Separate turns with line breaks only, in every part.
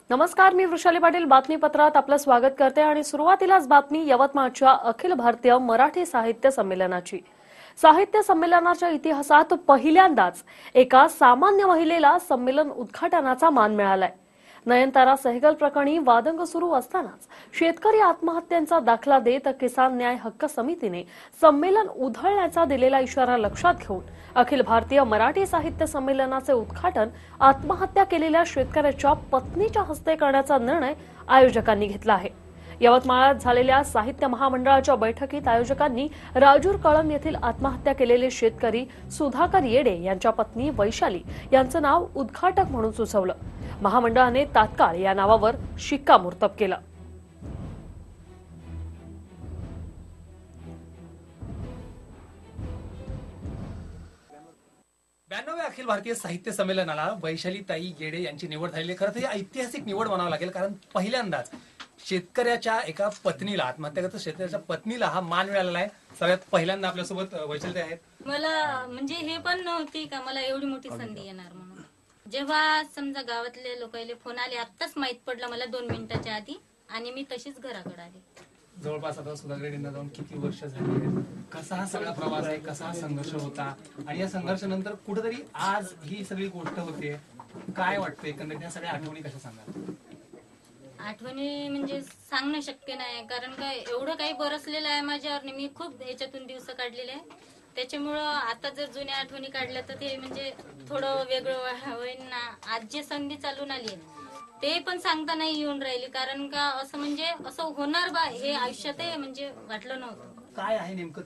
नमस्कार, मी वृषाली पाटील बातमीपत्रात आपलं स्वागत करते आणि सुरुवातीलाच बातमी यवतमाळच्या अखिल भारतीय मराठी साहित्य संमेलनाची। साहित्य संमेलनाच्या इतिहासात पहिल्यांदाच एका सामान्य महिलेला संमेलन उद्घाटनाचा मान मिळालाय। नयनतारा सहगल प्रकरणी वादंग सुरू असतानाच शेतकरी आत्महत्यांचा दाखला देत किसान न्याय हक्क समितीने संमेलन उधळण्याचा दिलेला इशारा लक्षात घेऊन अखिल भारतीय मराठी साहित्य संमेलनाचे उद्घाटन आत्महत्या केलेल्या शेतकऱ्याच्या पत्नीच्या हस्ते करण्याचा निर्णय आयोजकांनी घेतला आहे। यवतमाळात झालेल्या साहित्य महामंडळाच्या बैठकीत आयोजकांनी राजूर कळम येथील आत्महत्या केलेले शेतकरी सुधाकर येडे यांच्या पत्नी वैशाली यांचं नाव उद्घाटक म्हणून सुचवलं। महामंडळाने तात्काळ या नावावर शिक्कामोर्तब केलं।
92व्या अखिल भारतीय साहित्य संमेलनाला वैशालीताई येडे यांची निवड झालेली। खरं तर ही ऐतिहासिक निवड म्हणावं लागेल, कारण पहिल्यांदाच शेतकऱ्याच्या एका पत्नीला, आत्महत्याग्रस्त शेतकऱ्याच्या पत्नीला हा मान मिळालेला आहे। सगळ्यात पहिल्यांदा आपल्यासोबत वैशालीताई आहेत।
मला म्हणजे हे पण नव्हती का मला एवढी मोठी संधी येणार म्हणून। जेव्हा समजा गावातले लोकांले फोन आले, आत्ताच माहित पडलं मला 2 मिनिटाच्या आधी, आणि मी तशीच घराकडे आले।
जवळपास आता सुधाकर येडेंना जाऊन किती वर्ष झाली, कसा हा सगळा प्रवास आहे, कसा हा संघर्ष होता, आणि या संघर्षानंतर कुठेतरी आज ही सगळी गोष्ट होते, काय वाटतं एकंदरीत या सगळ्या आठवणी कशा सांगाल?
आठवणी म्हणजे सांगणं शक्य नाही, कारण काय एवढं काही बरसलेलं आहे माझ्यावर। मी खूप याच्यातून दिवस काढलेले आहे, त्याच्यामुळं आता जर जुन्या आठवणी काढल्या तर ते म्हणजे थोडं वेगळं होईल ना। आज जे संधी चालून आली ते पण सांगता नाही येऊन राहिली, कारण का असं म्हणजे असं होणार बा हे आयुष्यात म्हणजे वाटलं नव्हतं।
काय आहे नेमकं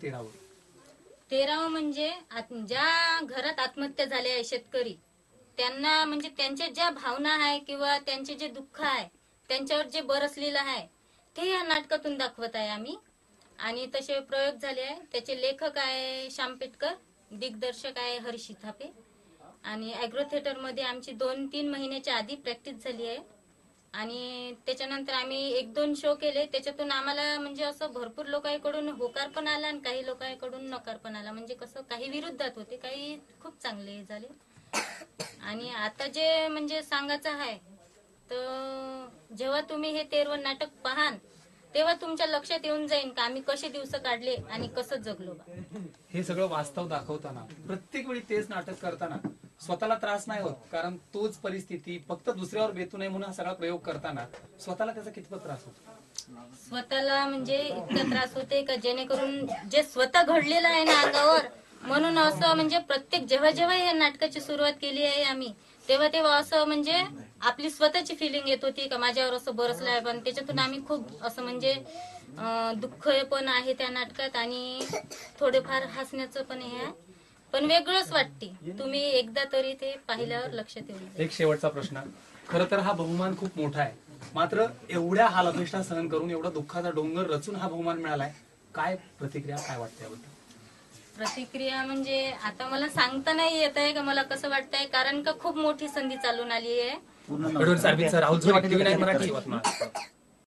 13व म्हणजे ज्या घरात आत्महत्या झाल्या आहे शेतकरी, त्यांना म्हणजे त्यांच्या ज्या भावना आहे किंवा त्यांचे जे दुःख आहे त्यांच्यावर जे बरसलेलं आहे ते या नाटकातून दाखवत आहे आम्ही। आणि तसे प्रयोग झाले आहे, त्याचे लेखक आहे श्याम पेटकर, दिग्दर्शक आहे हर्षी थापे, आणि ॲग्रो थिएटर मध्ये आमची 2-3 महिन्याच्या आधी प्रॅक्टिस झाली आहे। आणि त्याच्यानंतर आम्ही 1-2 शो केले, त्याच्यातून आम्हाला म्हणजे असं भरपूर लोकांकडून होकार पण आला आणि काही लोकांकडून नकार पण आला। म्हणजे कसं काही विरुद्धात होते, काही खूप चांगले झाले। आणि आता जे म्हणजे सांगायचं आहे तर जेव्हा तुम्ही हे 13व नाटक पाहाल तेव्हा तुमच्या लक्षात येऊन जाईल का आम्ही कसे दिवस काढले आणि कसं जगलो।
हे सगळं वास्तव दाखवताना, प्रत्येक वेळी तेच नाटक करताना स्वतःला त्रास नाही होत, कारण तोच परिस्थिती फक्त दुसऱ्यावर बेतू नये म्हणून हा सगळा प्रयोग करताना स्वतःला त्याचा कितपत त्रास होतो?
स्वतःला म्हणजे इतका त्रास होते का जेणेकरून जे स्वतः घडलेलं आहे ना अंगावर, म्हणून असं म्हणजे प्रत्येक जेव्हा जेव्हा या नाटकाची सुरुवात केली आहे आम्ही, तेव्हा तेव्हा असं म्हणजे आपली स्वतःची फिलिंग येत होती का माझ्यावर असं बरसलं आहे। पण त्याच्यातून आम्ही खूप असं म्हणजे दुःख पण आहे त्या नाटकात, आणि थोडेफार हसण्याचं पण हे आहे, पण वेगळंच वाटते। तुम्ही एकदा तरी ते पाहिल्यावर लक्षात येईल।
एक शेवटचा प्रश्न, खरं तर हा बहुमान खूप मोठा आहे, मात्र एवढ्या हाल अपेष्टा सहन करून एवढा दुःखाचा डोंगर रचून हा बहुमान मिळालाय, काय प्रतिक्रिया, काय वाटते याबद्दल?
प्रतिक्रिया म्हणजे आता मला सांगता नाही येत आहे का मला कसं वाटतंय, कारण का खूप मोठी संधी चालून आली आहे।
राहुल मराठी